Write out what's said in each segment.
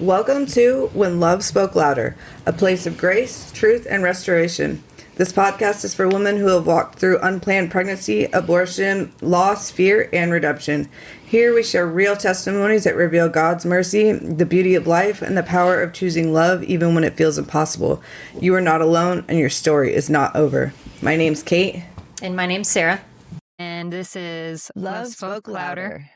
Welcome to When Love Spoke Louder, a place of grace, truth, and restoration. This podcast is for women who have walked through unplanned pregnancy, abortion, loss, fear, and redemption. Here we share real testimonies that reveal God's mercy, the beauty of life, and the power of choosing love even when it feels impossible. You are not alone, and your story is not over. My name's Kate. And my name's Sarah. And this is Love Spoke Louder.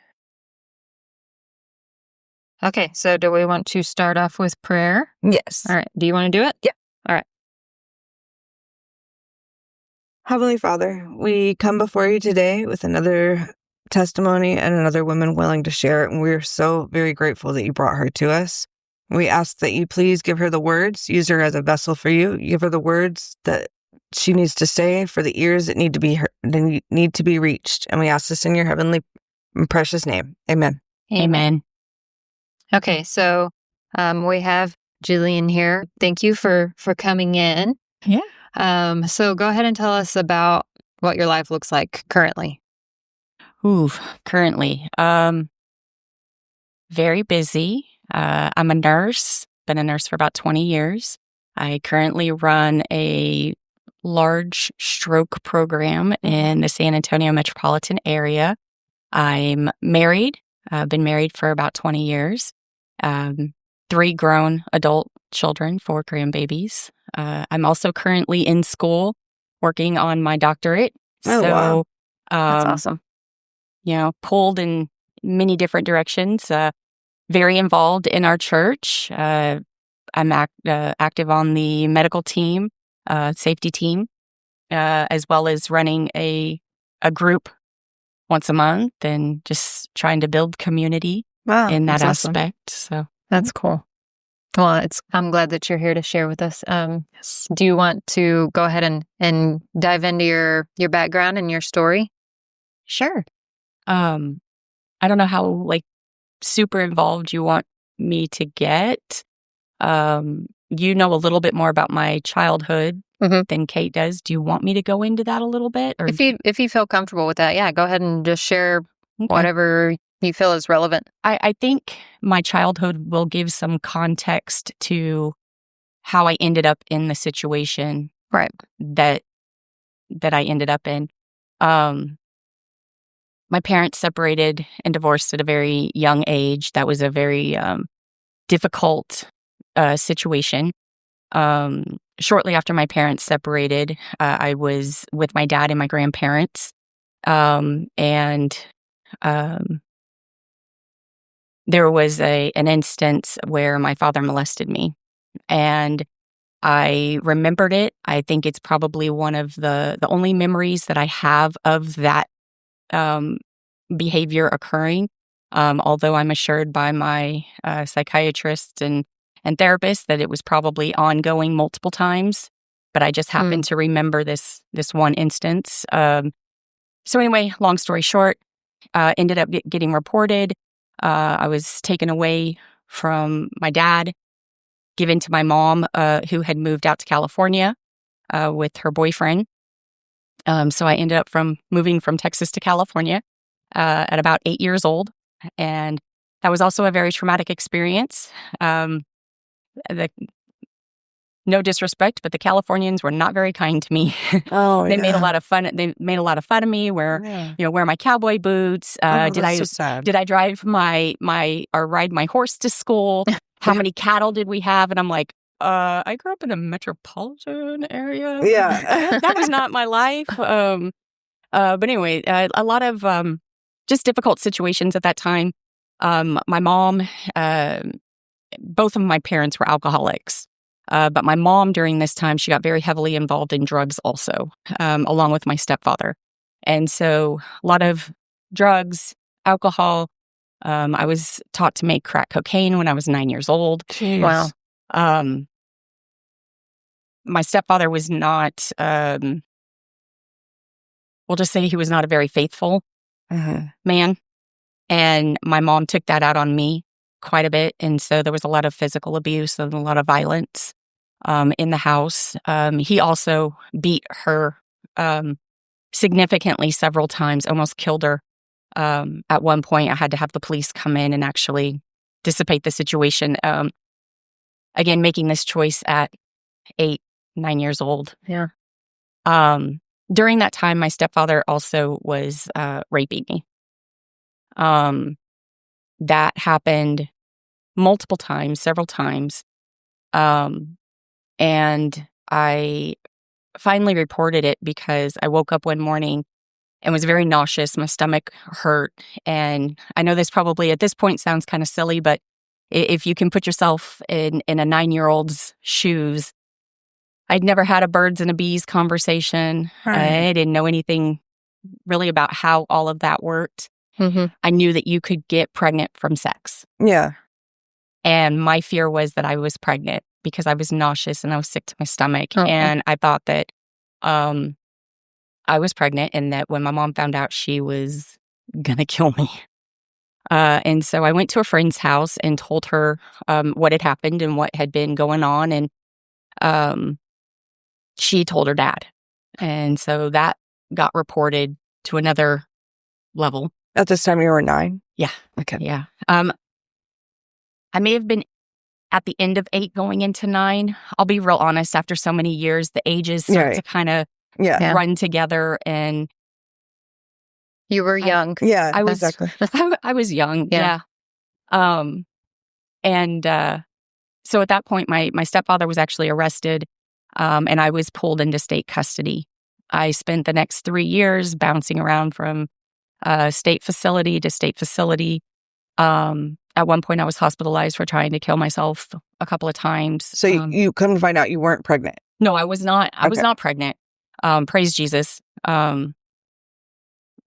Okay, so do we want to start off with prayer? Yes. All right. Do you want to do it? Yeah. All right. Heavenly Father, we come before you today with another testimony and another woman willing to share it, and we're so very grateful that you brought her to us. We ask that you please give her the words, use her as a vessel for you, give her the words that she needs to say for the ears that need to be heard, that need to be reached. And we ask this in your heavenly and precious name. Amen. Amen. Okay, so we have Jillian here. Thank you for coming in. Yeah. So go ahead and tell us about what your life looks like currently. Currently, very busy. I'm a nurse, been a nurse for about 20 years. I currently run a large stroke program in the San Antonio metropolitan area. I'm married. I've been married for about 20 years. 3 grown adult children, 4 grandbabies. I'm also currently in school working on my doctorate. Oh, wow. That's awesome. Pulled in many different directions. Very involved in our church. I'm active on the medical team, safety team, as well as running a group once a month and just trying to build community in that aspect. So that's cool. Well, I'm glad that you're here to share with us. yes. Do you want to go ahead and dive into your background and your story? Sure. I don't know how super involved you want me to get. You know a little bit more about my childhood than Kate does. Do you want me to go into that a little bit? Or if you feel comfortable with that, yeah, go ahead and just share whatever you feel is relevant. I think my childhood will give some context to how I ended up in the situation that I ended up in. My parents separated and divorced at a very young age. That was a very difficult situation. Shortly after my parents separated, I was with my dad and my grandparents. There was an instance where my father molested me. And I remembered it. I think it's probably one of the only memories that I have of that behavior occurring. Although I'm assured by my psychiatrist and therapist that it was probably ongoing multiple times, but I just happened to remember this one instance. So anyway, long story short, ended up getting reported. I was taken away from my dad, given to my mom, who had moved out to California with her boyfriend. So I ended up moving from Texas to California at about 8 years old. And that was also a very traumatic experience. No disrespect, but the Californians were not very kind to me. Oh, They made a lot of fun. They made a lot of fun of me. Wear my cowboy boots. That's so sad. Did I drive or ride my horse to school? How many cattle did we have? And I'm like, I grew up in a metropolitan area. Yeah. That was not my life. But anyway, a lot of just difficult situations at that time. My mom, both of my parents were alcoholics. But my mom, during this time, she got very heavily involved in drugs also, along with my stepfather. And so a lot of drugs, alcohol. I was taught to make crack cocaine when I was 9 years old. Jeez. Wow. My stepfather was not, we'll just say he was not a very faithful man. And my mom took that out on me quite a bit. And so there was a lot of physical abuse and a lot of violence in the house. He also beat her significantly several times, almost killed her. At one point, I had to have the police come in and actually dissipate the situation. Again, making this choice at 8, 9 years old. Yeah. During that time, my stepfather also was raping me. That happened multiple times, several times. And I finally reported it because I woke up one morning and was very nauseous. My stomach hurt. And I know this probably at this point sounds kind of silly, but if you can put yourself in a 9-year-old's shoes, I'd never had a birds and a bees conversation. Right. I didn't know anything really about how all of that worked. Mm-hmm. I knew that you could get pregnant from sex. Yeah. And my fear was that I was pregnant because I was nauseous and I was sick to my stomach. Oh. And I thought that I was pregnant and that when my mom found out, she was going to kill me. And so I went to a friend's house and told her what had happened and what had been going on. And she told her dad. And so that got reported to another level. At this time, you were 9? Yeah. Okay. Yeah. I may have been at the end of 8 going into 9. I'll be real honest, after so many years, the ages start to kind of run together. And you were young. Yeah, I was, exactly. I was young. Yeah. And so at that point, my stepfather was actually arrested, and I was pulled into state custody. I spent the next 3 years bouncing around from state facility to state facility. At one point, I was hospitalized for trying to kill myself a couple of times. So you come to find out you weren't pregnant? No, I was not. I was not pregnant. Praise Jesus.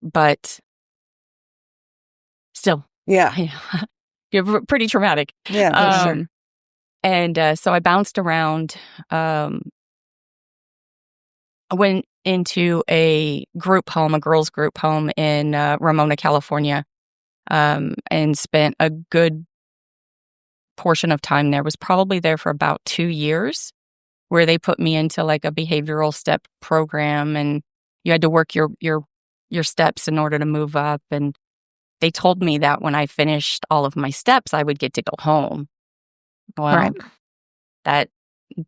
But still. Yeah. You're pretty traumatic. Yeah, for sure. And so I bounced around. I went into a group home, a girls' group home in Ramona, California, and spent a good portion of time there. Was probably there for about 2 years, where they put me into like a behavioral step program, and you had to work your steps in order to move up. And they told me that when I finished all of my steps, I would get to go home. Well, that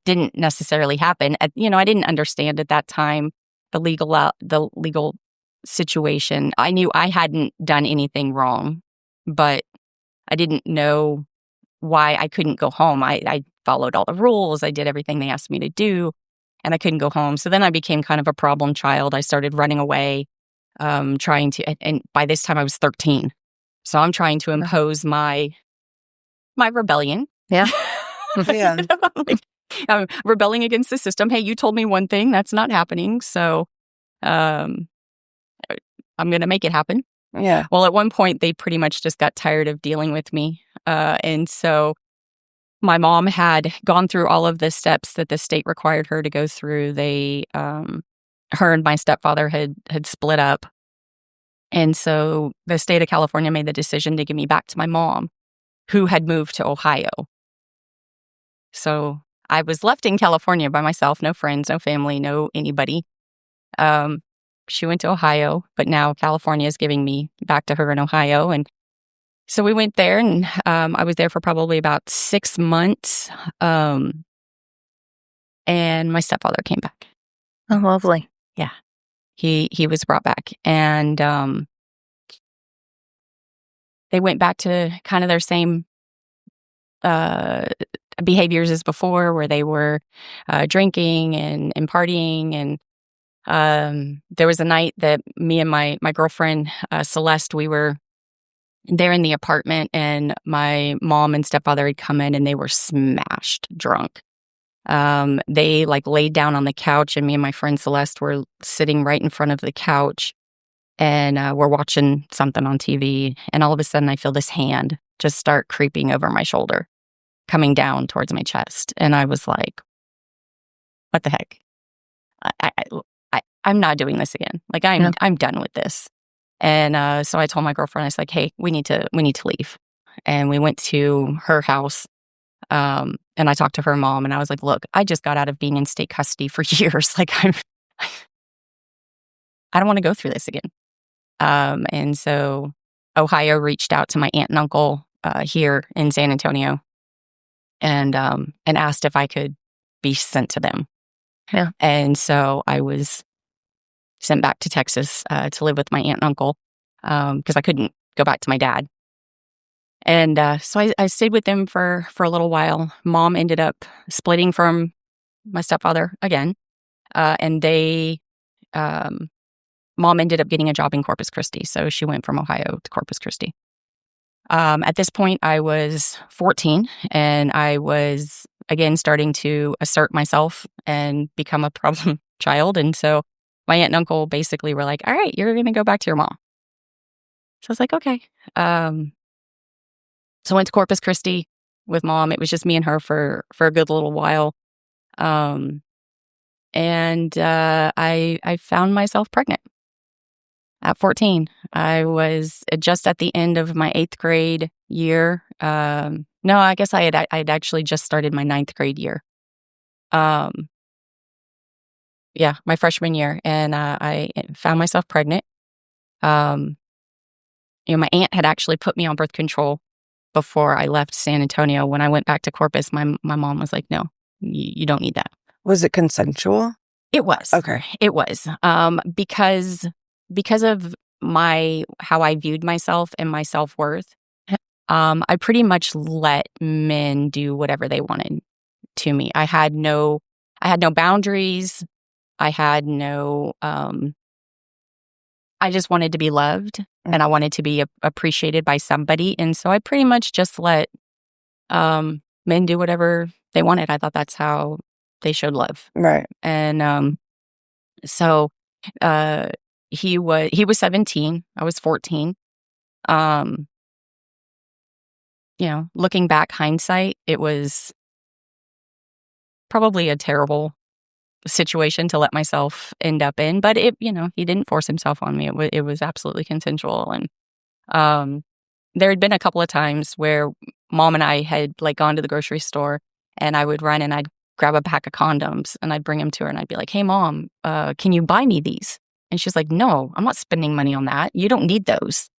didn't necessarily happen. I didn't understand at that time the legal situation. I knew I hadn't done anything wrong, but I didn't know why I couldn't go home. I followed all the rules. I did everything they asked me to do, and I couldn't go home. So then I became kind of a problem child. I started running away, trying to, and by this time I was 13. So I'm trying to impose my rebellion. Yeah. Yeah. I'm rebelling against the system. Hey, you told me one thing, that's not happening. So I'm going to make it happen. Yeah. Well, at one point, they pretty much just got tired of dealing with me. And so my mom had gone through all of the steps that the state required her to go through. They, her and my stepfather had split up. And so the state of California made the decision to give me back to my mom, who had moved to Ohio. So I was left in California by myself, no friends, no family, no anybody. She went to Ohio, but now California is giving me back to her in Ohio. And so we went there, and I was there for probably about 6 months. And my stepfather came back. Oh, lovely. Yeah. He was brought back, and they went back to kind of their same behaviors as before, where they were drinking and partying. And there was a night that me and my girlfriend, Celeste, we were there in the apartment, and my mom and stepfather had come in, and they were smashed drunk. They laid down on the couch, and me and my friend Celeste were sitting right in front of the couch, and we're watching something on TV. And all of a sudden I feel this hand just start creeping over my shoulder, coming down towards my chest. And I was like, what the heck? I'm not doing this again. I'm done with this. And so I told my girlfriend, I was like, hey, we need to leave. And we went to her house. And I talked to her mom, and I was like, look, I just got out of being in state custody for years. I don't want to go through this again. And so Ohio reached out to my aunt and uncle here in San Antonio, and asked if I could be sent to them. Yeah. And so I was sent back to Texas to live with my aunt and uncle because I couldn't go back to my dad. And so I stayed with them for a little while. Mom ended up splitting from my stepfather again, and Mom ended up getting a job in Corpus Christi, so she went from Ohio to Corpus Christi. At this point, I was 14, and I was, again, starting to assert myself and become a problem child. And so my aunt and uncle basically were like, all right, you're going to go back to your mom. So I was like, okay. So I went to Corpus Christi with Mom. It was just me and her for a good little while. And I found myself pregnant at 14. I was just at the end of my 8th grade year. No, I guess I had actually just started my 9th grade year. Yeah, my freshman year, and I found myself pregnant. My aunt had actually put me on birth control before I left San Antonio. When I went back to Corpus, my mom was like, "No, you don't need that." Was it consensual? It was. Okay. It was. Because of how I viewed myself and my self-worth, I pretty much let men do whatever they wanted to me. I had no boundaries. I had no, I just wanted to be loved, and I wanted to be appreciated by somebody. And so I pretty much just let men do whatever they wanted. I thought that's how they showed love. Right. And so he was 17. I was 14. Looking back, hindsight, it was probably a terrible situation to let myself end up in, but he didn't force himself on me. It was absolutely consensual. And there had been a couple of times where Mom and I had gone to the grocery store, and I would run and I'd grab a pack of condoms and I'd bring them to her, and I'd be like, "Hey, Mom, can you buy me these?" And she's like, "No, I'm not spending money on that. You don't need those."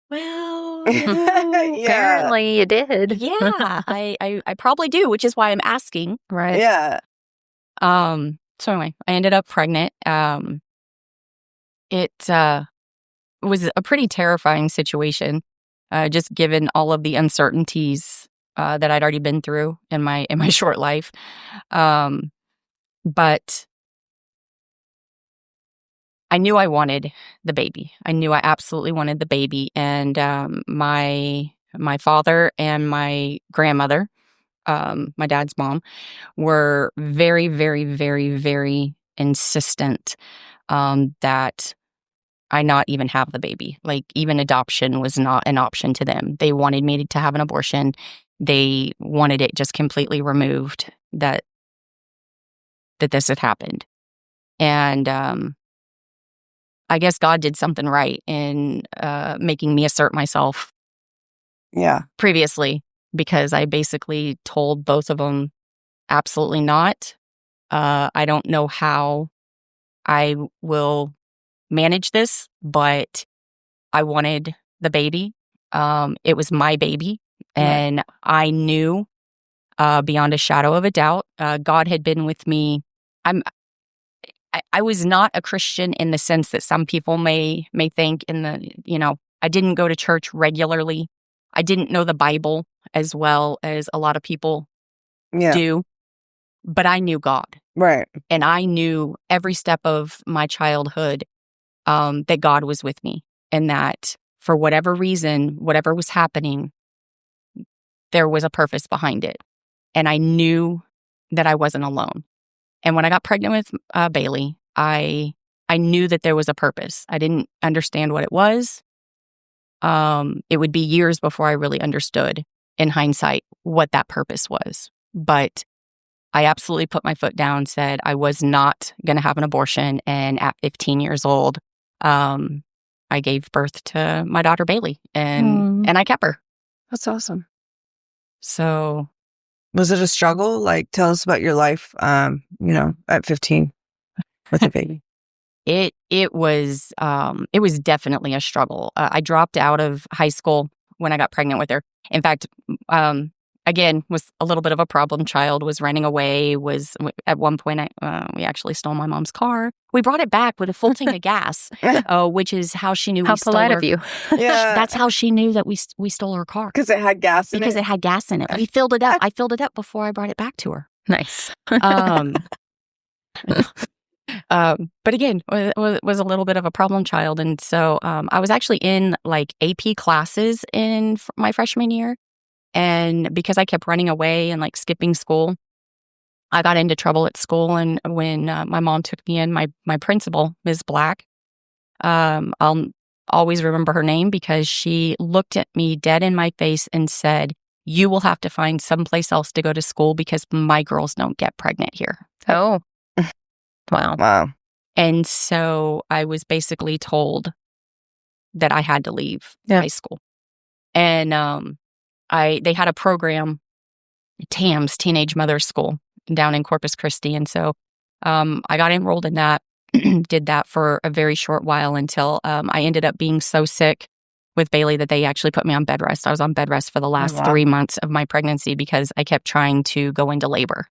Well, apparently you did. Yeah, I probably do, which is why I'm asking. Right. Yeah. So anyway, I ended up pregnant. It was a pretty terrifying situation, just given all of the uncertainties that I'd already been through in my short life. But I knew I wanted the baby. I knew I absolutely wanted the baby. And my father and my grandmother, my dad's mom, were very, very, very, very insistent that I not even have the baby. Even adoption was not an option to them. They wanted me to have an abortion. They wanted it just completely removed, that this had happened. And I guess God did something right in making me assert myself. Yeah. Previously, because I basically told both of them, absolutely not. I don't know how I will manage this, but I wanted the baby. It was my baby, and I knew beyond a shadow of a doubt, God had been with me. I was not a Christian in the sense that some people may think. I didn't go to church regularly. I didn't know the Bible as well as a lot of people do, but I knew God. Right. And I knew every step of my childhood that God was with me, and that for whatever reason, whatever was happening, there was a purpose behind it. And I knew that I wasn't alone. And when I got pregnant with Bailey, I knew that there was a purpose. I didn't understand what it was. It would be years before I really understood, in hindsight, what that purpose was. But I absolutely put my foot down, said I was not going to have an abortion. And at 15 years old, I gave birth to my daughter Bailey, and I kept her. That's awesome. So, was it a struggle? Tell us about your life, at 15 with a baby. it was definitely a struggle. I dropped out of high school when I got pregnant with her. In fact, again, was a little bit of a problem child, was running away, at one point, we actually stole my mom's car. We brought it back with a full tank of gas, which is how she knew How we stole polite her. of you. Yeah. That's how she knew that we stole her car. Because it had gas in Because it. it had gas in it. We filled it up. I filled it up before I brought it back to her. Nice. But again, was a little bit of a problem child. And so I was actually in like AP classes in my freshman year. And because I kept running away and like skipping school, I got into trouble at school. And when my mom took me in, my principal, Ms. Black, I'll always remember her name because she looked at me dead in my face and said, "You will have to find someplace else to go to school because my girls don't get pregnant here." Oh. Wow. Wow. And so I was basically told that I had to leave high school. And they had a program, TAMS, Teenage Mother School, down in Corpus Christi. And so I got enrolled in that, did that for a very short while until I ended up being so sick with Bailey that they actually put me on bed rest. I was on bed rest for the last 3 months of my pregnancy because I kept trying to go into labor.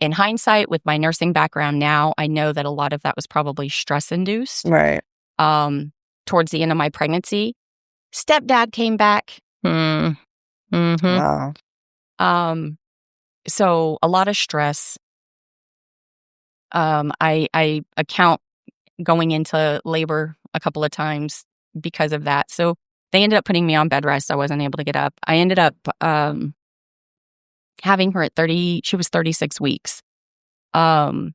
In hindsight, with my nursing background now, I know that a lot of that was probably stress-induced. Right. Towards the end of my pregnancy, stepdad came back. Mm-hmm. Wow. So a lot of stress. I account going into labor a couple of times because of that. So they ended up putting me on bed rest. I wasn't able to get up. I ended up having her at 30. She was 36 weeks. I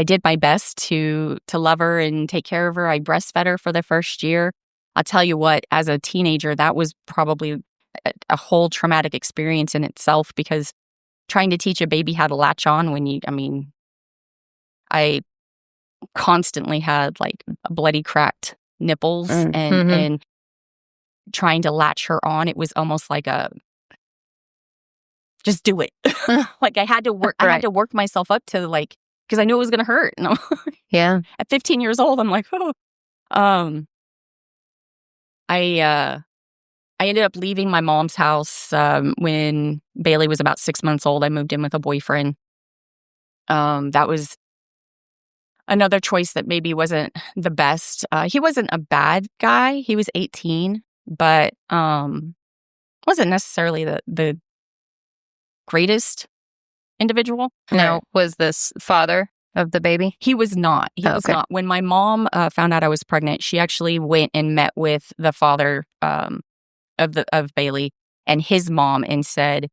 did my best to love her and take care of her. I breastfed her for the first year. I'll tell you what, as a teenager, that was probably a whole traumatic experience in itself because trying to teach a baby how to latch on I constantly had like bloody cracked nipples and trying to latch her on. It was almost like just do it. Like I had to work. Right. I had to work myself up to like, because I knew it was going to hurt. And Yeah. at 15 years old, I'm like, oh. I ended up leaving my mom's house when Bailey was about 6 months old. I moved in with a boyfriend. That was another choice that maybe wasn't the best. He wasn't a bad guy. He was 18, but wasn't necessarily the greatest individual. Now, was this father of the baby? He was not. He was not. When my mom found out I was pregnant, she actually went and met with the father of Bailey and his mom and said,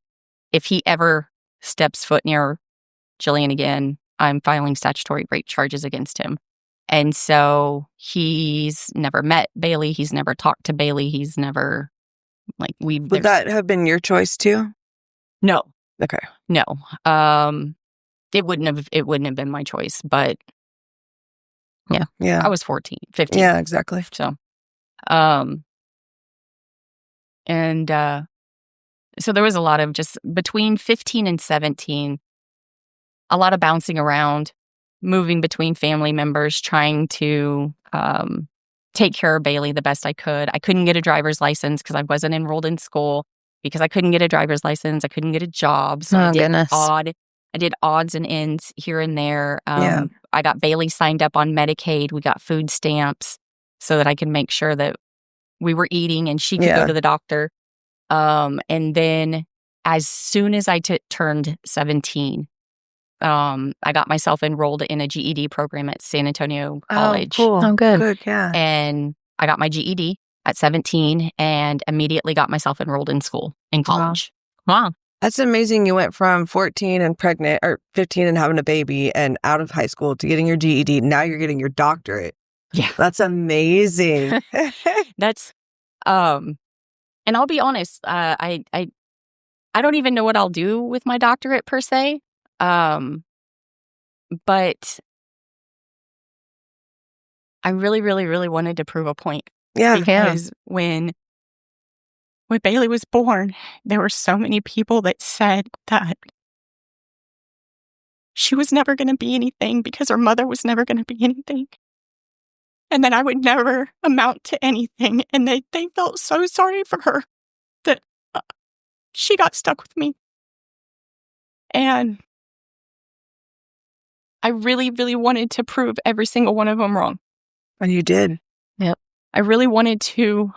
if he ever steps foot near Jillian again, I'm filing statutory rape charges against him. And so he's never met Bailey. He's never talked to Bailey. He's never Would that have been your choice too? No. Okay. No. It wouldn't have been my choice, but Yeah. I was 14, 15. Yeah, exactly. So, so there was a lot of just between 15 and 17, a lot of bouncing around, moving between family members, trying to take care of Bailey the best I could. I couldn't get a driver's license because I wasn't enrolled in school. Because I couldn't get a driver's license, I couldn't get a job. So I did odds and ends here and there. I got Bailey signed up on Medicaid. We got food stamps so that I could make sure that we were eating and she could go to the doctor. And then as soon as I turned 17, I got myself enrolled in a GED program at San Antonio College. Oh, cool. Oh, good. Good, yeah. And I got my GED at 17 and immediately got myself enrolled in college. Wow. That's amazing. You went from 14 and pregnant, or 15 and having a baby and out of high school to getting your GED. Now you're getting your doctorate. Yeah. That's amazing. That's, and I'll be honest, I don't even know what I'll do with my doctorate per se. But I really, really, really wanted to prove a point. Yeah. Because when Bailey was born, there were so many people that said that she was never going to be anything because her mother was never going to be anything. And that I would never amount to anything. And they felt so sorry for her that she got stuck with me. And I really, really wanted to prove every single one of them wrong. And you did. Yep. I really wanted to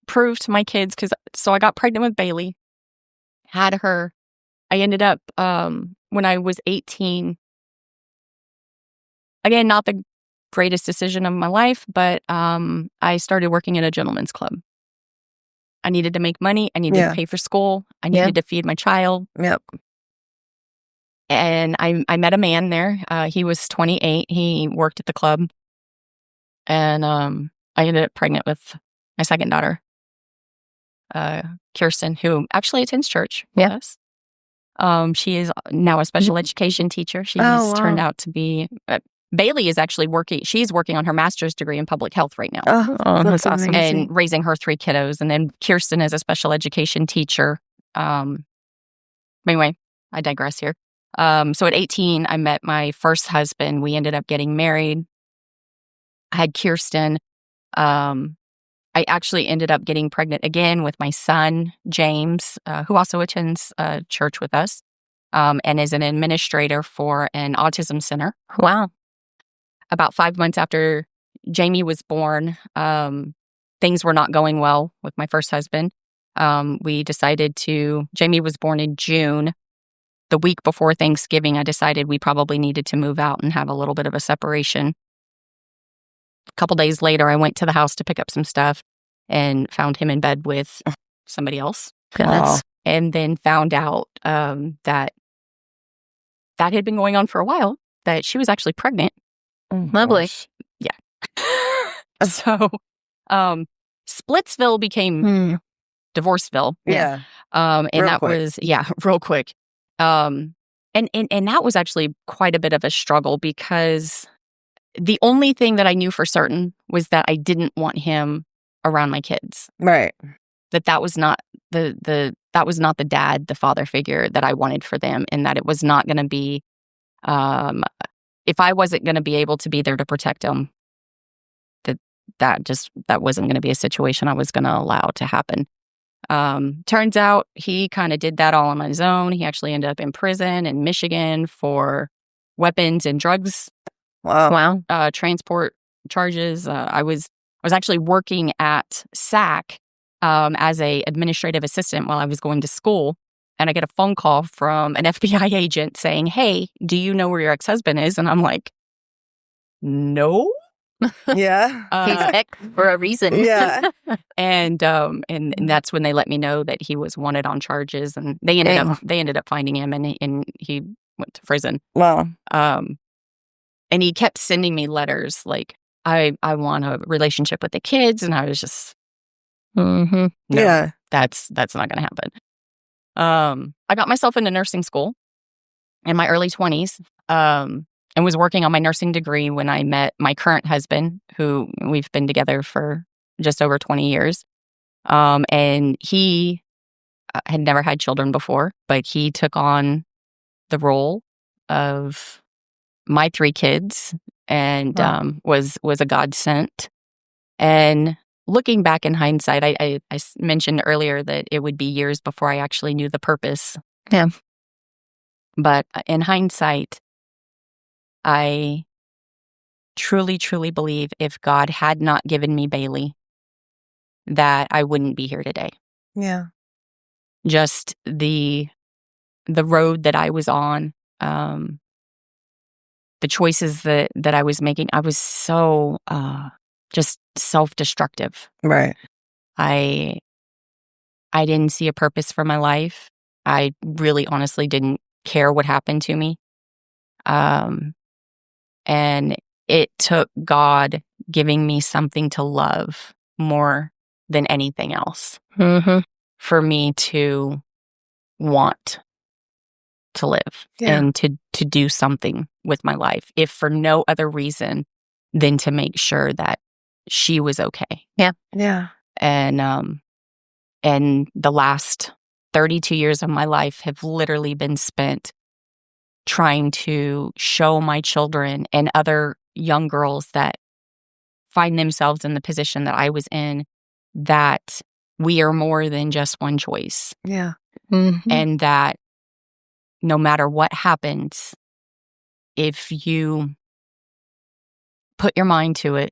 prove to my kids, so I got pregnant with Bailey, had her. I ended up, when I was 18, again, not the greatest decision of my life, but I started working at a gentleman's club. I needed to make money. I needed to pay for school. I needed to feed my child. Yep. And I met a man there. He was 28. He worked at the club. And I ended up pregnant with my second daughter, Kirsten, who actually attends church with us. She is now a special education teacher. She's turned out to be... Bailey is actually she's working on her master's degree in public health right now. Oh, that's awesome. And raising her 3 kiddos. And then Kirsten is a special education teacher. Anyway, I digress here. So at 18, I met my first husband. We ended up getting married. I had Kirsten. I actually ended up getting pregnant again with my son, James, who also attends church with us, and is an administrator for an autism center. Wow. About 5 months after Jamie was born, things were not going well with my first husband. We decided Jamie was born in June. The week before Thanksgiving, I decided we probably needed to move out and have a little bit of a separation. A couple days later, I went to the house to pick up some stuff and found him in bed with somebody else. Goodness. And then found out that had been going on for a while, that she was actually pregnant. Lovely. Yeah. So Splitsville became Divorceville. Yeah. And Real that quick. was, real quick. And that was actually quite a bit of a struggle, because the only thing that I knew for certain was that I didn't want him around my kids. Right. That was not that was not the dad, the father figure that I wanted for them, and that it was not going to be, if I wasn't going to be able to be there to protect them, that wasn't going to be a situation I was going to allow to happen. Turns out he kind of did that all on his own. He actually ended up in prison in Michigan for weapons and drugs. Wow. Transport charges. I was actually working at SAC as a administrative assistant while I was going to school, and I get a phone call from an FBI agent saying, "Hey, do you know where your ex-husband is?" And I'm like, "No." Yeah. He's X for a reason. Yeah. And that's when they let me know that he was wanted on charges, and they ended up finding him, and he went to prison. Wow. And he kept sending me letters like, I want a relationship with the kids, and I was just, no, Yeah. that's not going to happen. I got myself into nursing school in my early 20s, and was working on my nursing degree when I met my current husband, who we've been together for just over 20 years. And he had never had children before, but he took on the role of my 3 kids, and was a godsend. And looking back in hindsight, I mentioned earlier that it would be years before I actually knew the purpose. Yeah. But in hindsight, I truly, truly believe if God had not given me Bailey, that I wouldn't be here today. Yeah. Just the road that I was on, the choices that I was making, I was so just self-destructive. Right. I didn't see a purpose for my life. I really honestly didn't care what happened to me. And it took God giving me something to love more than anything else for me to want to live and to do something with my life, if for no other reason than to make sure that she was okay. Yeah. Yeah. And the last 32 years of my life have literally been spent trying to show my children and other young girls that find themselves in the position that I was in, that we are more than just one choice. Yeah. Mm-hmm. And that no matter what happens, if you put your mind to it,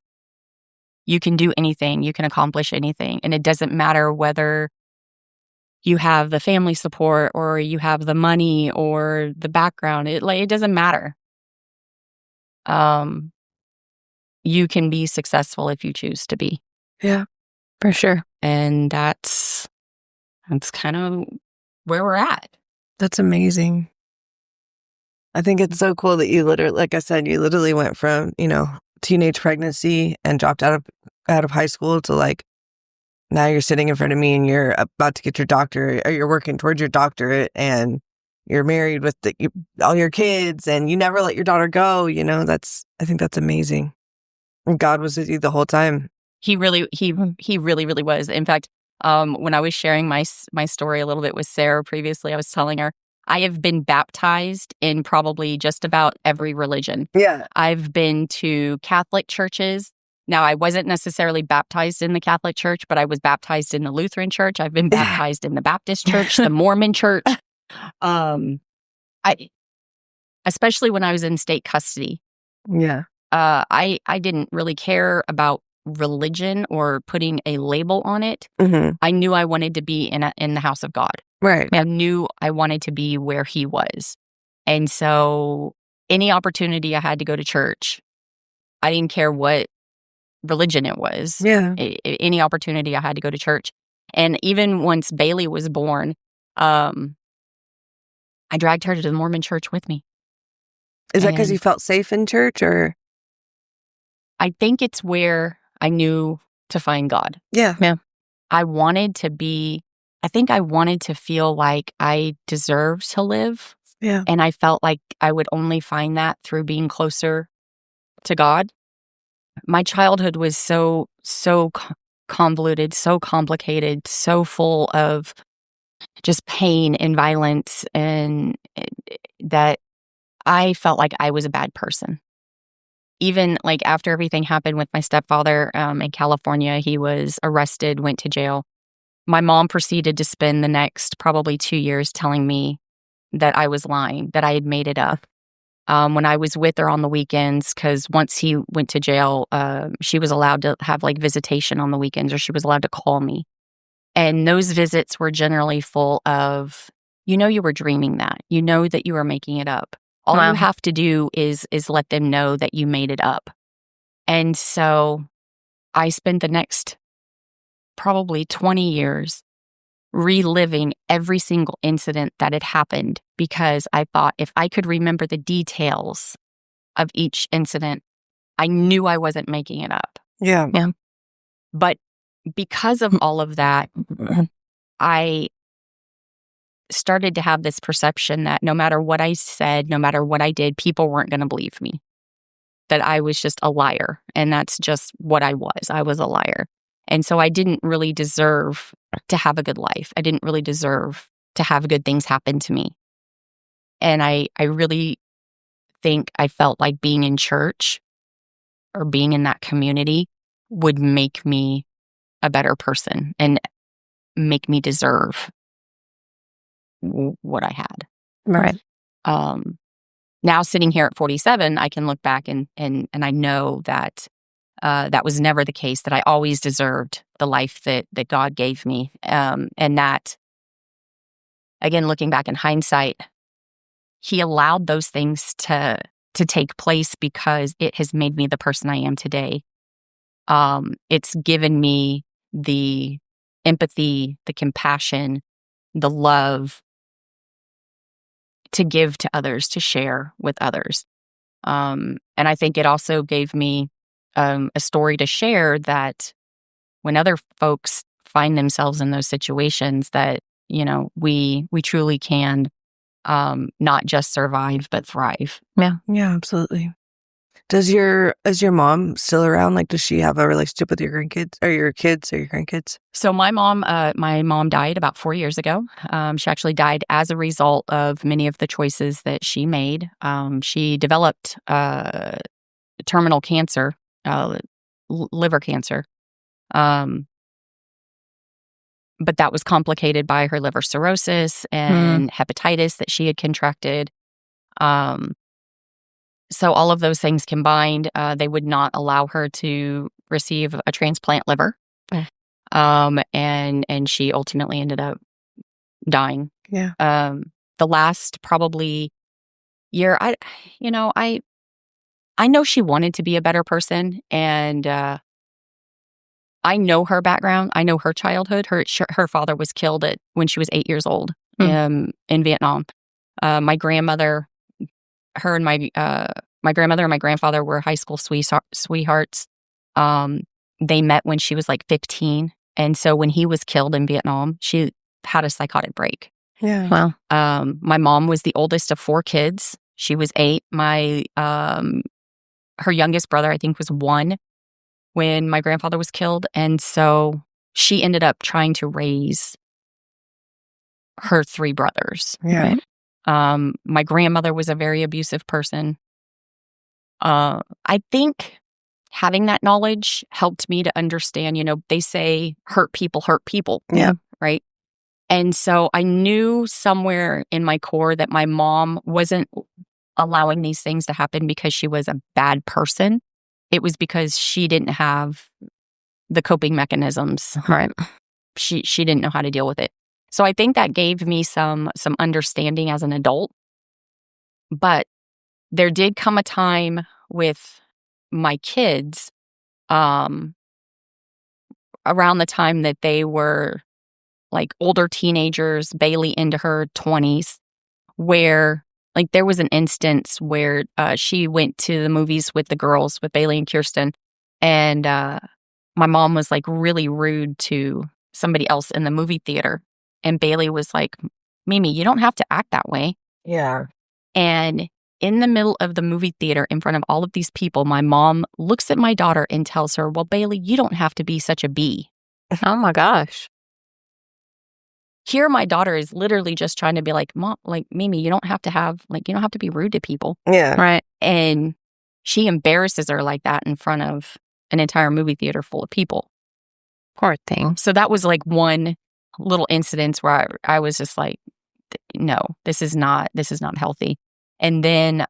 you can do anything, you can accomplish anything. And it doesn't matter whether you have the family support or you have the money or the background. It doesn't matter. You can be successful if you choose to be. Yeah. For sure. And that's kind of where we're at. That's amazing. I think it's so cool that you literally, like I said, you literally went from, teenage pregnancy and dropped out of high school to like, now you're sitting in front of me and you're about to get your doctorate, or you're working towards your doctorate, and you're married with all your kids, and you never let your daughter go. I think that's amazing. And God was with you the whole time. He really was. In fact, when I was sharing my story a little bit with Sarah previously, I was telling her, I have been baptized in probably just about every religion. Yeah. I've been to Catholic churches. Now, I wasn't necessarily baptized in the Catholic Church, but I was baptized in the Lutheran Church. I've been baptized in the Baptist Church, the Mormon Church. Especially when I was in state custody. Yeah. I didn't really care about religion or putting a label on it. Mm-hmm. I knew I wanted to be in the house of God. Right. I knew I wanted to be where He was. And so any opportunity I had to go to church, I didn't care what religion it was. Yeah. Any opportunity I had to go to church. And even once Bailey was born, I dragged her to the Mormon church with me. Is that because you felt safe in church, or? I think it's where I knew to find God. Yeah. Yeah. I wanted to feel like I deserved to live. Yeah. And I felt like I would only find that through being closer to God. My childhood was so convoluted, so complicated, so full of just pain and violence, and that I felt like I was a bad person. Even like after everything happened with my stepfather in California, he was arrested, went to jail. My mom proceeded to spend the next probably 2 years telling me that I was lying, that I had made it up. When I was with her on the weekends, because once he went to jail, she was allowed to have like visitation on the weekends, or she was allowed to call me. And those visits were generally full of, you were dreaming that. You know that you were making it up. All Wow. you have to do is let them know that you made it up. And so I spent the next probably 20 years reliving every single incident that had happened, because I thought if I could remember the details of each incident, I knew I wasn't making it up. Yeah. But because of all of that, I started to have this perception that no matter what I said, no matter what I did, people weren't going to believe me, that I was just a liar. And that's just what I was. I was a liar. And so I didn't really deserve to have a good life. I didn't really deserve to have good things happen to me. And I really think I felt like being in church or being in that community would make me a better person and make me deserve what I had. Right. Now sitting here at 47, I can look back and I know that that was never the case, that I always deserved the life that God gave me. And that, again, looking back in hindsight, He allowed those things to take place because it has made me the person I am today. It's given me the empathy, the compassion, the love to give to others, to share with others. And I think it also gave me a story to share, that when other folks find themselves in those situations, that, we truly can not just survive, but thrive. Yeah, absolutely. Is your mom still around? Like, does she have a relationship with your grandkids or your kids or your grandkids? So my mom died about 4 years ago. She actually died as a result of many of the choices that she made. She developed terminal cancer, liver cancer. But that was complicated by her liver cirrhosis and hepatitis that she had contracted. So all of those things combined, they would not allow her to receive a transplant liver. And she ultimately ended up dying. Yeah. The last probably year, I know she wanted to be a better person, and I know her background. I know her childhood. Her father was killed when she was 8 years old in Vietnam. My grandmother, my grandmother and my grandfather were high school sweethearts. They met when she was like 15. And so when he was killed in Vietnam, she had a psychotic break. Yeah. Wow. My mom was the oldest of 4 kids. She was 8. Her youngest brother, I think, was 1 when my grandfather was killed. And so she ended up trying to raise her 3 brothers. Yeah. Right? My grandmother was a very abusive person. I think having that knowledge helped me to understand, they say hurt people hurt people. Yeah. Right. And so I knew somewhere in my core that my mom wasn't allowing these things to happen because she was a bad person. It was because she didn't have the coping mechanisms. Right. She didn't know how to deal with it. So I think that gave me some understanding as an adult. But there did come a time with my kids, around the time that they were like older teenagers, Bailey into her 20s, where like there was an instance where she went to the movies with the girls, with Bailey and Kirsten, and my mom was like really rude to somebody else in the movie theater. And Bailey was like, Mimi, you don't have to act that way. Yeah. And in the middle of the movie theater, in front of all of these people, my mom looks at my daughter and tells her, well, Bailey, you don't have to be such a bee. Oh my gosh. Here, my daughter is literally just trying to be like, Mom, like, Mimi, you don't have to be rude to people. Yeah. Right. And she embarrasses her like that in front of an entire movie theater full of people. Poor thing. So that was like one little incident where I was just like, no, this is not healthy. And then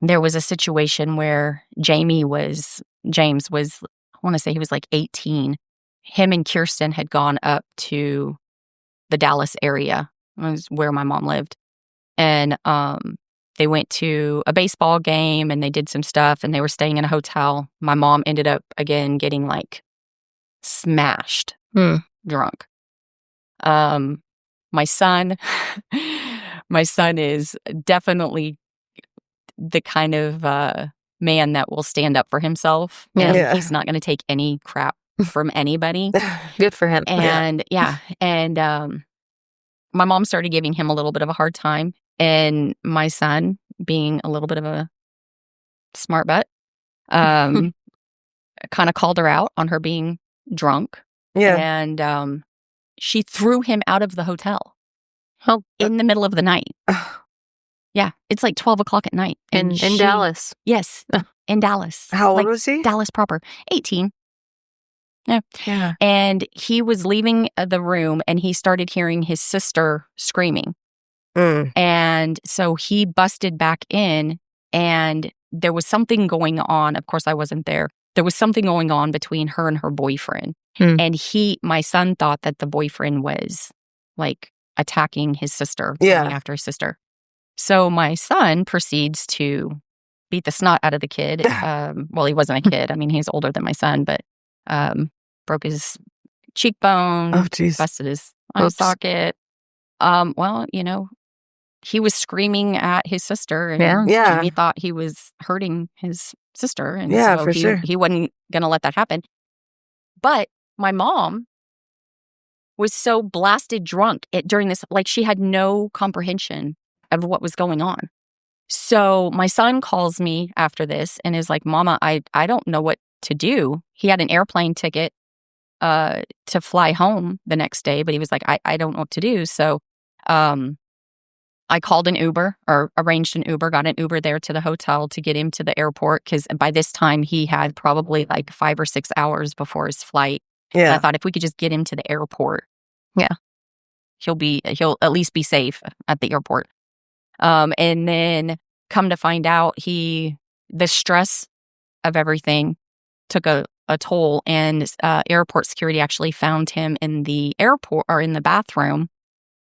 there was a situation where James was, I want to say he was like 18. Him and Kirsten had gone up to the Dallas area, was where my mom lived. And they went to a baseball game and they did some stuff and they were staying in a hotel. My mom ended up, again, getting like smashed drunk. My son is definitely the kind of man that will stand up for himself. Yeah. And he's not going to take any crap from anybody. Good for him. And my mom started giving him a little bit of a hard time. And my son, being a little bit of a smart butt, kind of called her out on her being drunk. Yeah. And she threw him out of the hotel. Oh, in the middle of the night. Yeah, it's like 12 o'clock at night. in Dallas. Yes, in Dallas. How old Like, was he? Dallas proper. 18. Yeah. Yeah. And he was leaving the room and he started hearing his sister screaming. And so he busted back in and there was something going on. Of course, I wasn't there. There was something going on between her and her boyfriend. And my son thought that the boyfriend was like attacking his sister, going after his sister. So my son proceeds to beat the snot out of the kid. Well, he wasn't a kid. I mean, he's older than my son, but broke his cheekbone, busted his eye socket. Well, he was screaming at his sister, and Jimmy thought he was hurting his sister, and so for sure. He wasn't going to let that happen. But my mom was so blasted drunk during this, like she had no comprehension of what was going on. So my son calls me after this and is like, Mama, I don't know what to do. He had an airplane ticket to fly home the next day, but he was like, I don't know what to do. So I called an Uber or arranged an Uber, got an Uber there to the hotel to get him to the airport. Because by this time he had probably like 5 or 6 hours before his flight. And I Yeah. thought if we could just get him to the airport, Yeah. he'll at least be safe at the airport. And then come to find out, the stress of everything took a toll, and airport security actually found him in the airport or in the bathroom,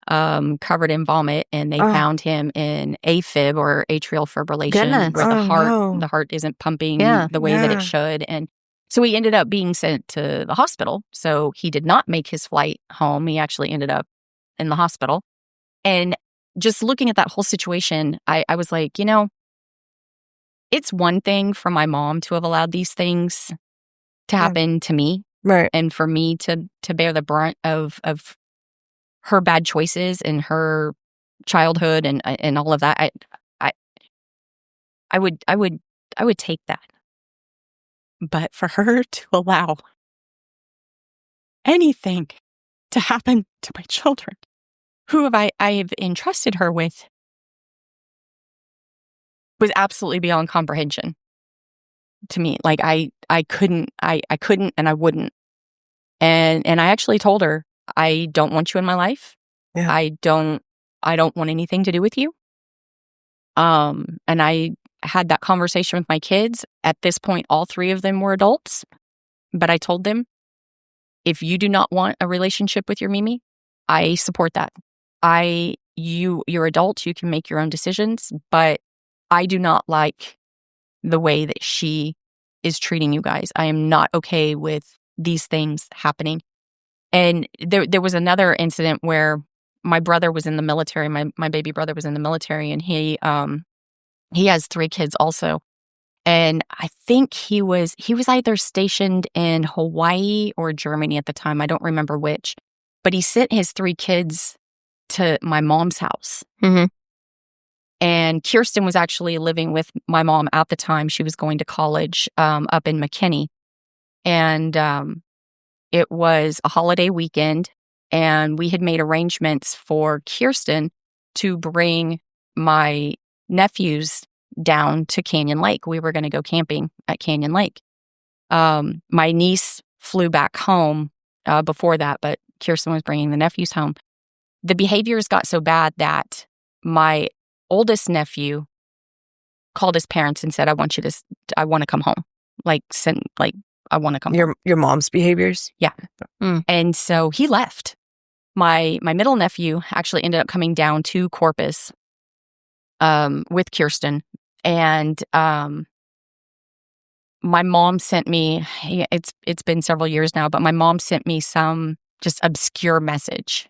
covered in vomit, and they Oh. found him in AFib or atrial fibrillation, Goodness. where Oh, no. the heart isn't pumping Yeah. the way that Yeah. it should. And so he ended up being sent to the hospital. So he did not make his flight home. He actually ended up in the hospital. And just looking at that whole situation, I was like, it's one thing for my mom to have allowed these things to Yeah. happen to me, Right. and for me to bear the brunt of her bad choices in her childhood and all of that. I would take that. But for her to allow anything to happen to my children, who I've entrusted her with, was absolutely beyond comprehension to me. Like I couldn't and I wouldn't. And I actually told her, I don't want you in my life. Yeah. I don't want anything to do with you. And I had that conversation with my kids. At this point, all 3 of them were adults, but I told them, if you do not want a relationship with your Mimi, I support that. You're adults, you can make your own decisions, but I do not like the way that she is treating you guys. I am not okay with these things happening. And there was another incident where my brother was in the military. My baby brother was in the military, and he has 3 kids also. And I think he was either stationed in Hawaii or Germany at the time. I don't remember which. But he sent his 3 kids to my mom's house. Mm-hmm. And Kirsten was actually living with my mom at the time. She was going to college up in McKinney. And it was a holiday weekend, and we had made arrangements for Kirsten to bring my nephews down to Canyon Lake. We were going to go camping at Canyon Lake. My niece flew back home before that, but Kirsten was bringing the nephews home. The behaviors got so bad that my oldest nephew called his parents and said, I want to come home. I want to come home. Your mom's behaviors? Yeah. And so he left. My middle nephew actually ended up coming down to Corpus with Kirsten. And my mom sent me, it's been several years now, but my mom sent me some just obscure message.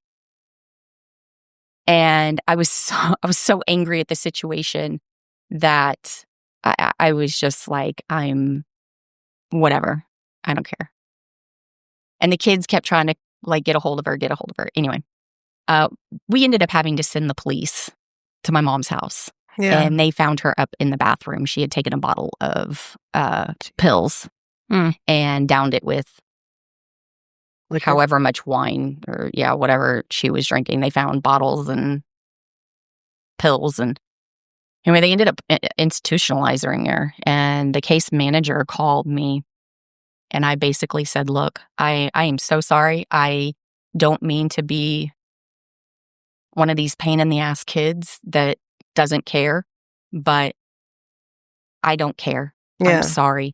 And I was so angry at the situation that I was just like, I'm whatever. I don't care. And the kids kept trying to get a hold of her. Anyway, we ended up having to send the police to my mom's house. Yeah. And they found her up in the bathroom. She had taken a bottle of pills and downed it with however much wine or whatever she was drinking. They found bottles and pills, and anyway, they ended up institutionalizing her. And the case manager called me, and I basically said, look, I am so sorry. I don't mean to be one of these pain in the ass kids that doesn't care, but I don't care. Yeah. I'm sorry.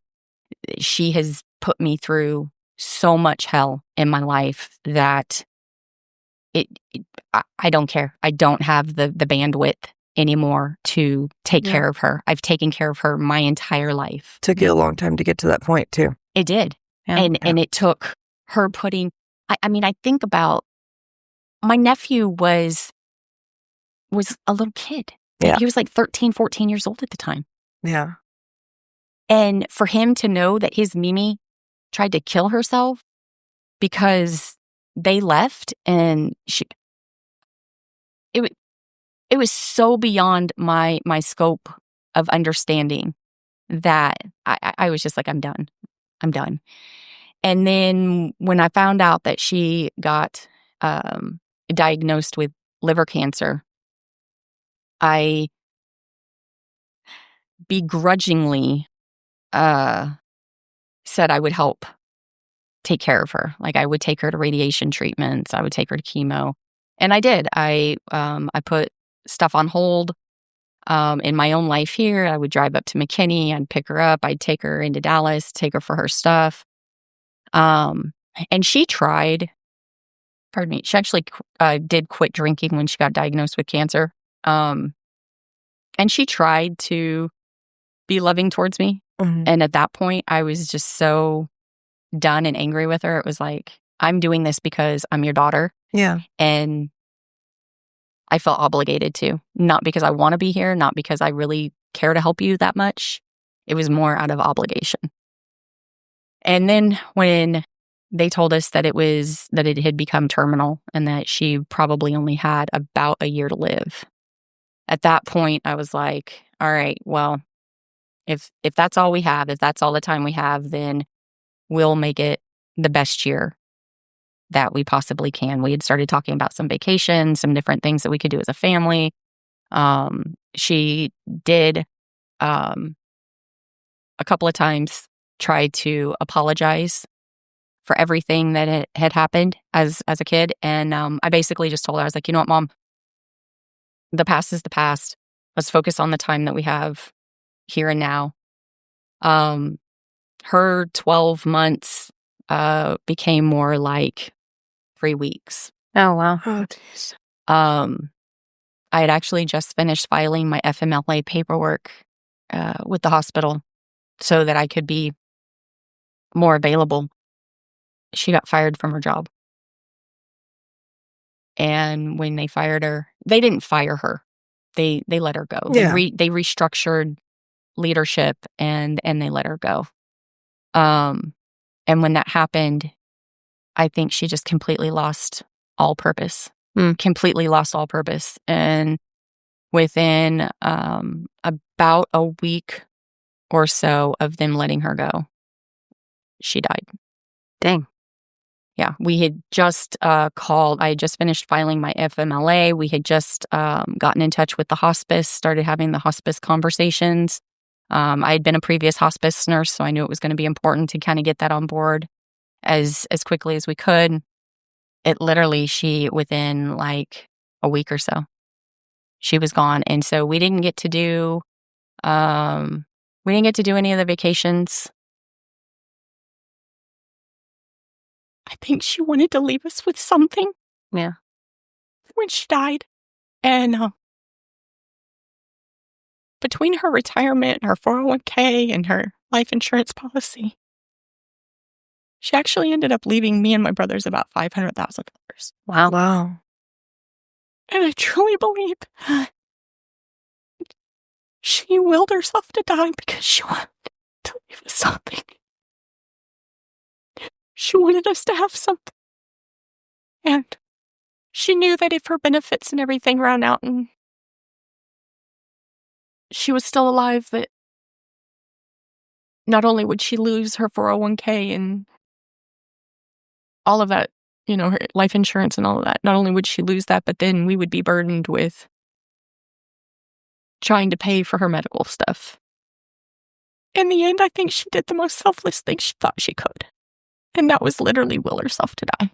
She has put me through so much hell in my life that I don't care. I don't have the bandwidth anymore to take care of her. I've taken care of her my entire life. Took you a long time to get to that point too. It did. Yeah. And it took her putting, I think about my nephew was a little kid. Yeah. He was like 13, 14 years old at the time. Yeah. And for him to know that his Mimi tried to kill herself because they left, and it was so beyond my scope of understanding that I was just like, I'm done. I'm done. And then when I found out that she got diagnosed with liver cancer, I begrudgingly said I would help take care of her. Like, I would take her to radiation treatments. I would take her to chemo. And I did. I put stuff on hold in my own life here. I would drive up to McKinney. I'd pick her up. I'd take her into Dallas, take her for her stuff. And she tried, pardon me, she actually did quit drinking when she got diagnosed with cancer. And she tried to be loving towards me. Mhm. And at that point, I was just so done and angry with her. It was like, I'm doing this because I'm your daughter. Yeah. And I felt obligated to, not because I want to be here, not because I really care to help you that much. It was more out of obligation. And then when they told us that it had become terminal and that she probably only had about a year to live, at that point, I was like, all right, well, if that's all we have, if that's all the time we have, then we'll make it the best year that we possibly can. We had started talking about some vacations, some different things that we could do as a family. She did a couple of times try to apologize for everything that had happened as a kid. And I basically just told her, I was like, you know what, Mom? The past is the past. Let's focus on the time that we have here and now. Her 12 months became more like 3 weeks. Oh, wow. Oh, jeez. I had actually just finished filing my FMLA paperwork with the hospital so that I could be more available. She got fired from her job. And when they fired her, they didn't fire her. They let her go. Yeah. They restructured leadership and they let her go. And when that happened, I think she just completely lost all purpose. Completely lost all purpose. And within about a week or so of them letting her go, she died. Dang. Yeah, we had just called. I had just finished filing my FMLA. We had just gotten in touch with the hospice, started having the hospice conversations. I had been a previous hospice nurse, so I knew it was going to be important to kind of get that on board as quickly as we could. It literally, within like a week or so, she was gone. And so we didn't get to do any of the vacations. I think she wanted to leave us with something. Yeah. When she died. And between her retirement, her 401k, and her life insurance policy, she actually ended up leaving me and my brothers about $500,000. Wow. Wow. And I truly believe she willed herself to die because she wanted to leave us something. She wanted us to have something. And she knew that if her benefits and everything ran out and she was still alive, that not only would she lose her 401k and all of that, her life insurance and all of that, not only would she lose that, but then we would be burdened with trying to pay for her medical stuff. In the end, I think she did the most selfless thing she thought she could. And that was literally will herself to die.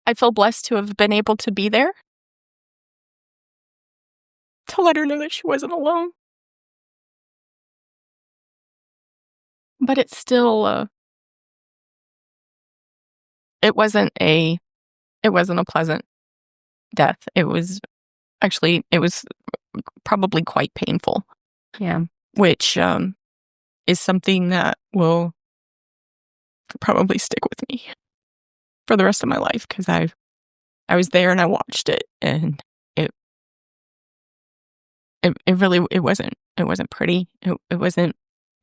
I feel blessed to have been able to be there, to let her know that she wasn't alone. But it's still, it wasn't a pleasant death. It was probably quite painful. Yeah. Which is something that will probably stick with me for the rest of my life, because I was there and I watched it, and it wasn't pretty. It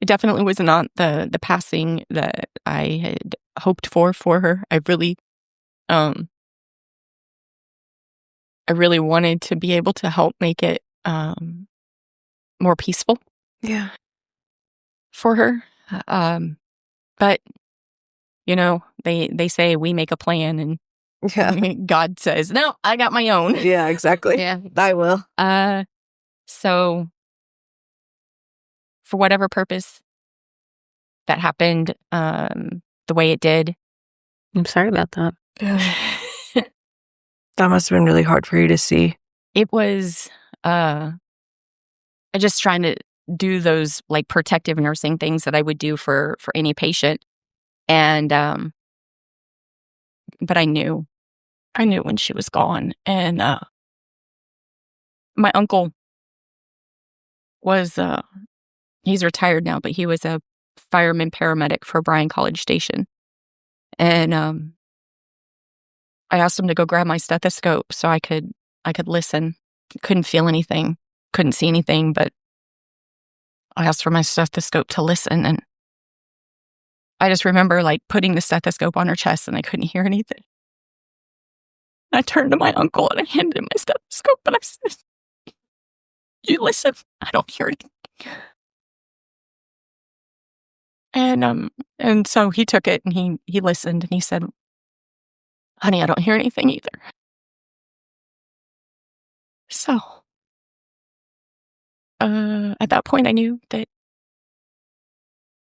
definitely was not the passing that I had hoped for her. I really really wanted to be able to help make it more peaceful for her. But, they say we make a plan and God says, no, I got my own. Yeah, exactly. Yeah. I will. So for whatever purpose that happened the way it did. I'm sorry about that. That must have been really hard for you to see. It was I just trying to do those like protective nursing things that I would do for any patient. And but I knew when she was gone. And my uncle was he's retired now, but he was a fireman paramedic for Bryan College Station. And I asked him to go grab my stethoscope so I could listen. Couldn't feel anything, couldn't see anything, but I asked for my stethoscope to listen. And I just remember like putting the stethoscope on her chest and I couldn't hear anything. I turned to my uncle and I handed him my stethoscope and I said, you listen, I don't hear anything. And so he took it and he listened and he said, honey, I don't hear anything either. So at that point I knew that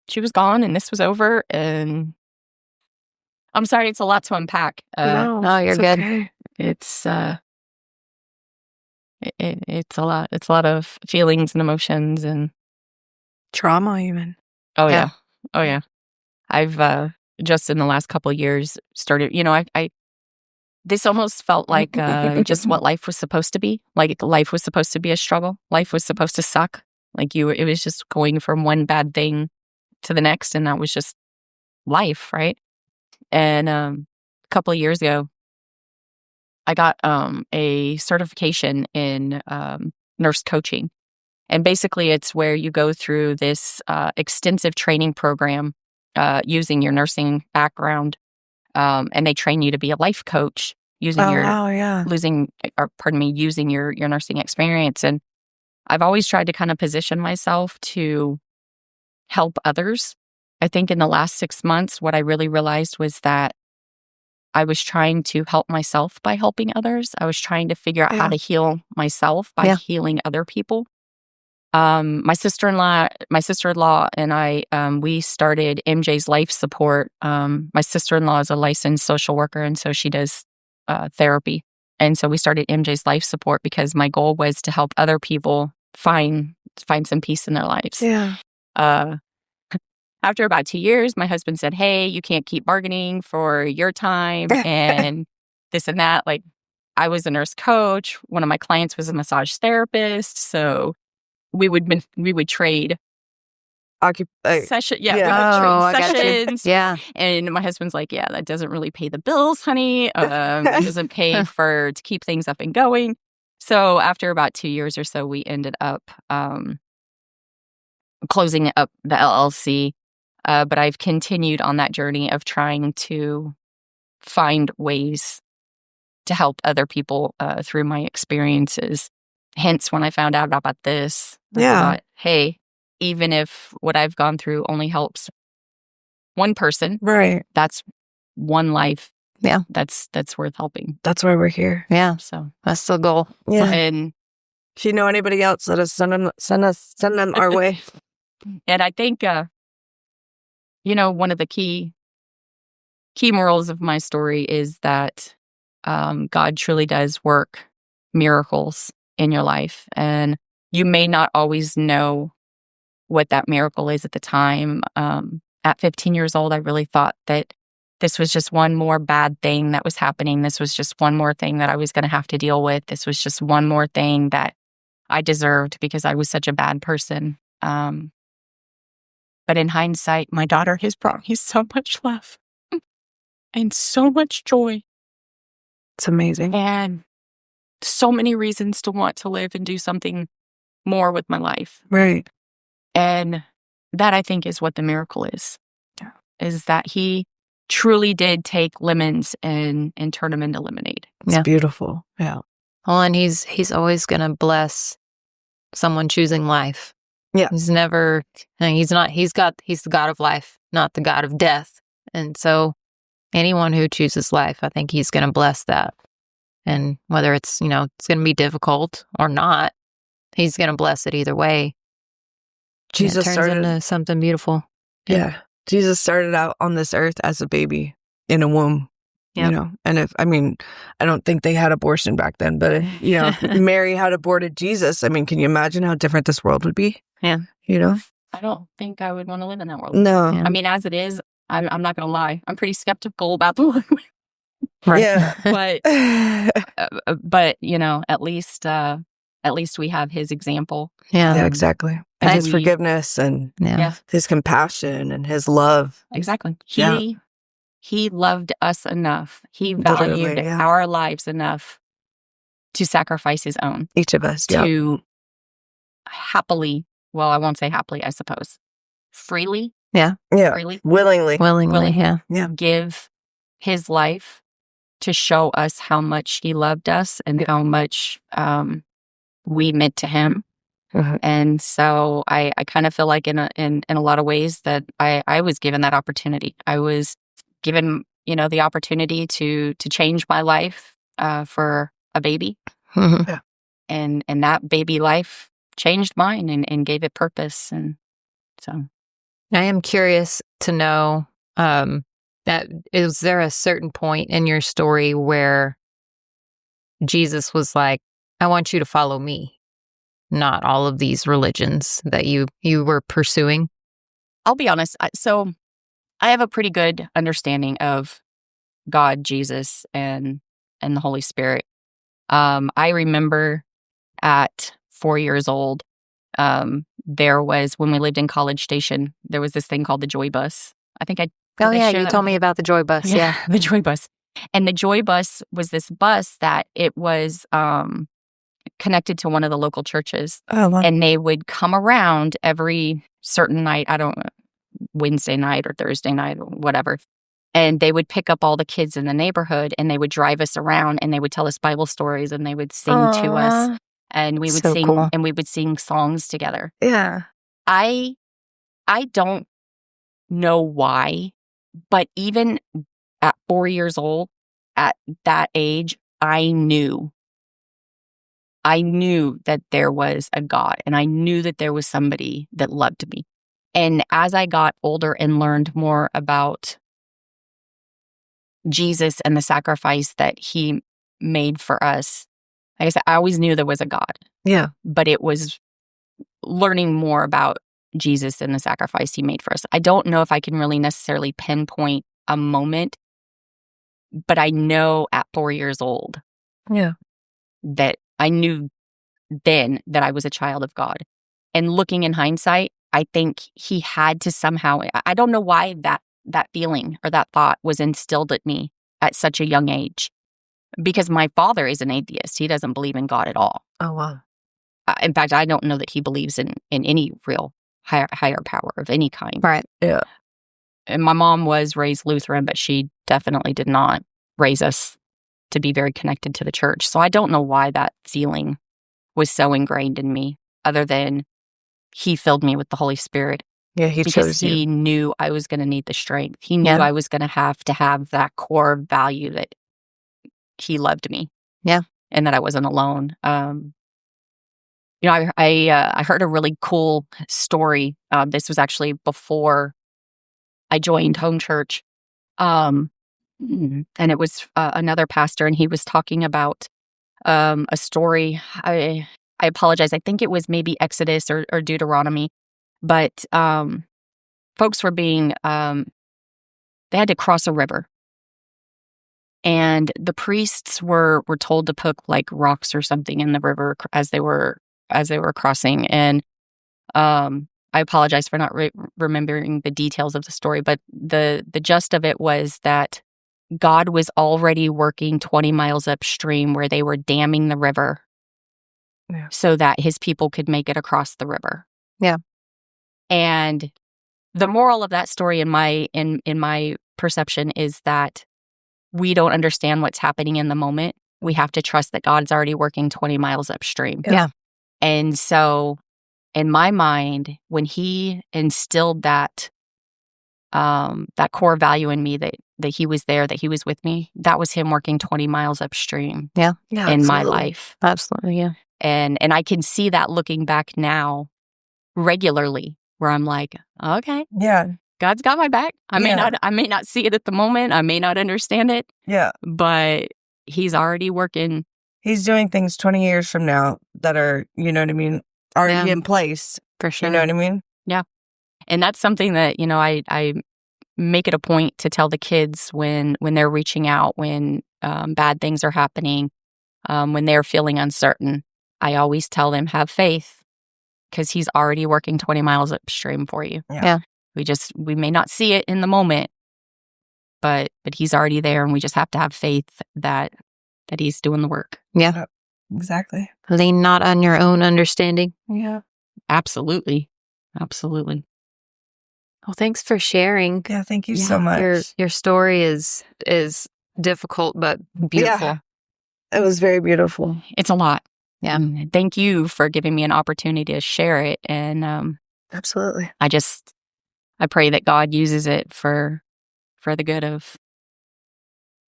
she was gone and this was over. And I'm sorry, it's a lot to unpack. No, you're good. Okay. It's it's a lot. It's a lot of feelings and emotions and Trauma, even. oh Yeah. yeah. I've just in the last couple of years started. I this almost felt like just what life was supposed to be. Like life was supposed to be a struggle. Life was supposed to suck. Like it was just going from one bad thing to the next, and that was just life, right? And a couple of years ago, I got a certification in nurse coaching. And basically, it's where you go through this extensive training program using your nursing background. And they train you to be a life coach using using your nursing experience. And I've always tried to kind of position myself to help others. I think in the last 6 months, what I really realized was that I was trying to help myself by helping others. I was trying to figure out how to heal myself by healing other people. My sister-in-law and I, we started MJ's Life Support. My sister-in-law is a licensed social worker, and so she does therapy. And so we started MJ's Life Support because my goal was to help other people find some peace in their lives. Yeah. After about 2 years, my husband said, hey, you can't keep bargaining for your time and this and that. Like, I was a nurse coach. One of my clients was a massage therapist. So we would trade session. Yeah, we would trade sessions. Yeah. And my husband's like, yeah, that doesn't really pay the bills, honey. It doesn't pay to keep things up and going. So after about 2 years or so, we ended up closing up the LLC. But I've continued on that journey of trying to find ways to help other people through my experiences. Hence, when I found out about this, I thought, hey, even if what I've gone through only helps one person, Right. that's one life. Yeah. That's worth helping. That's why we're here. Yeah. So That's the goal. Yeah. and If you know anybody else, let us send them our way. I think one of the key morals of my story is that God truly does work miracles in your life. And you may not always know what that miracle is at the time. At 15 years old, I really thought that this was just one more bad thing that was happening. This was just one more thing that I was going to have to deal with. This was just one more thing that I deserved because I was such a bad person. But in hindsight, my daughter has brought me so much love and so much joy. It's amazing. And so many reasons to want to live and do something more with my life. Right. And that, I think, is what the miracle is. Yeah. Is that he truly did take lemons and turn them into lemonade. It's beautiful. Yeah. Well, and he's always going to bless someone choosing life. Yeah. He's never, he's the God of life, not the God of death. And so anyone who chooses life, I think he's going to bless that. And whether it's, it's going to be difficult or not, he's going to bless it either way. Jesus turns started into something beautiful. Yeah. Jesus started out on this earth as a baby in a womb. Yep. And I don't think they had abortion back then, but if Mary had aborted Jesus, can you imagine how different this world would be? Yeah. I don't think I would want to live in that world. No. Yeah. As it is, I'm not going to lie. I'm pretty skeptical about the world. Right. Yeah. But at least we have his example. Yeah. Yeah, exactly. And his forgiveness and Yeah. his compassion and his love. Exactly. Yeah. He loved us enough. He Literally, valued yeah. our lives enough to sacrifice his own. Each of us. Yeah. To happily, well, I won't say happily, I suppose, freely. Yeah. Yeah. Freely. Willingly. Yeah. Yeah. Give his life to show us how much he loved us and how much we meant to him. Mhm. And so I kind of feel like in a lot of ways that I was given that opportunity. I was given, the opportunity to change my life for a baby. Mhm. Yeah. And that baby life changed mine and gave it purpose. And so I am curious to know, that is there a certain point in your story where Jesus was like, I want you to follow me, not all of these religions that you were pursuing? I'll be honest. So I have a pretty good understanding of God, Jesus, and the Holy Spirit. I remember at 4 years old, there was, when we lived in College Station, there was this thing called the Joy Bus. I think I Oh, did I yeah. share You that told with me about the Joy Bus. Yeah. the Joy Bus. And the Joy Bus was this bus that it was connected to one of the local churches. Oh, wow. And they would come around every certain night, Wednesday night or Thursday night or whatever. And they would pick up all the kids in the neighborhood and they would drive us around and they would tell us Bible stories and they would sing to us. And we would So sing cool. and we would sing songs together. Yeah. I don't know why, but even at 4 years old, at that age, I knew that there was a God and I knew that there was somebody that loved me. And as I got older and learned more about Jesus and the sacrifice that he made for us, like I said, I always knew there was a God. Yeah. But it was learning more about Jesus and the sacrifice he made for us. I don't know if I can really necessarily pinpoint a moment, but I know at 4 years old Yeah. that I knew then that I was a child of God. And looking in hindsight, I think he had to somehow, I don't know why that feeling or that thought was instilled at me at such a young age. Because my father is an atheist. He doesn't believe in God at all. Oh, wow. In fact, I don't know that he believes in any real higher power of any kind. Right. Yeah. And my mom was raised Lutheran, but she definitely did not raise us to be very connected to the church. So I don't know why that feeling was so ingrained in me, other than he filled me with the Holy Spirit. Yeah, he because chose he you. knew I was going to need the strength. He knew Yeah. I was going to have that core value that he loved me. Yeah. And that I wasn't alone. I heard a really cool story. This was actually before I joined home church. And it was another pastor, and he was talking about a story. I apologize. I think it was maybe Exodus or Deuteronomy, but folks were being, they had to cross a river. And the priests were told to put like rocks or something in the river as they were crossing. And I apologize for not remembering the details of the story, but the gist of it was that God was already working 20 miles upstream where they were damming the river so that his people could make it across the river. Yeah. And the moral of that story in my perception is that we don't understand what's happening in the moment. we have to trust that God's already working 20 miles upstream. Yeah. And so in my mind, when he instilled that core value in me, that he was there, that he was with me, that was him working 20 miles upstream Yeah. in my life. Absolutely. Yeah. And I can see that looking back now regularly, where I'm like, okay, Yeah. God's got my back. I may not see it at the moment. I may not understand it. Yeah. But he's already working. He's doing things 20 years from now that are, you know what I mean, already in place. For sure. You know what I mean? Yeah. And that's something that, I make it a point to tell the kids when they're reaching out, when bad things are happening, when they're feeling uncertain. I always tell them, have faith, because he's already working 20 miles upstream for you. Yeah. We may not see it in the moment, but he's already there, and we just have to have faith that he's doing the work. Yeah. Exactly. Lean not on your own understanding. Yeah. Absolutely. Absolutely. Well, thanks for sharing. Yeah, thank you so much. Your story is difficult but beautiful. Yeah. It was very beautiful. It's a lot. Yeah. And thank you for giving me an opportunity to share it. And Absolutely. I pray that God uses it for the good of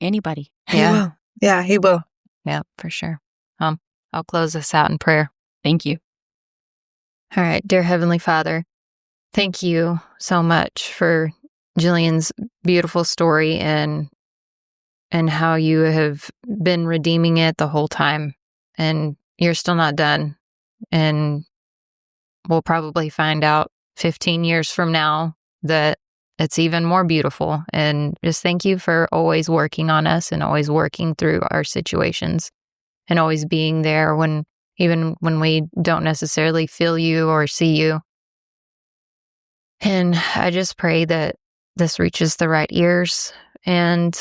anybody. Yeah. He will. Yeah, he will. Yeah, for sure. I'll close us out in prayer. Thank you. All right, dear Heavenly Father, thank you so much for Jillian's beautiful story and how you have been redeeming it the whole time, and you're still not done. And we'll probably find out 15 years from now that it's even more beautiful. And just thank you for always working on us and always working through our situations and always being there even when we don't necessarily feel you or see you. And I just pray that this reaches the right ears and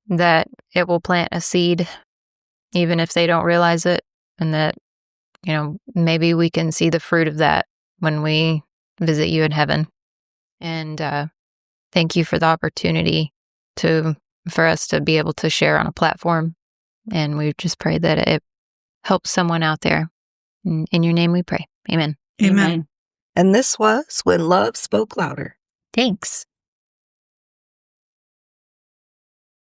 that it will plant a seed, even if they don't realize it, and that, maybe we can see the fruit of that when we visit you in heaven. And thank you for the opportunity for us to be able to share on a platform. And we just pray that it helps someone out there. In your name we pray. Amen. Amen. And this was When Love Spoke Louder. Thanks.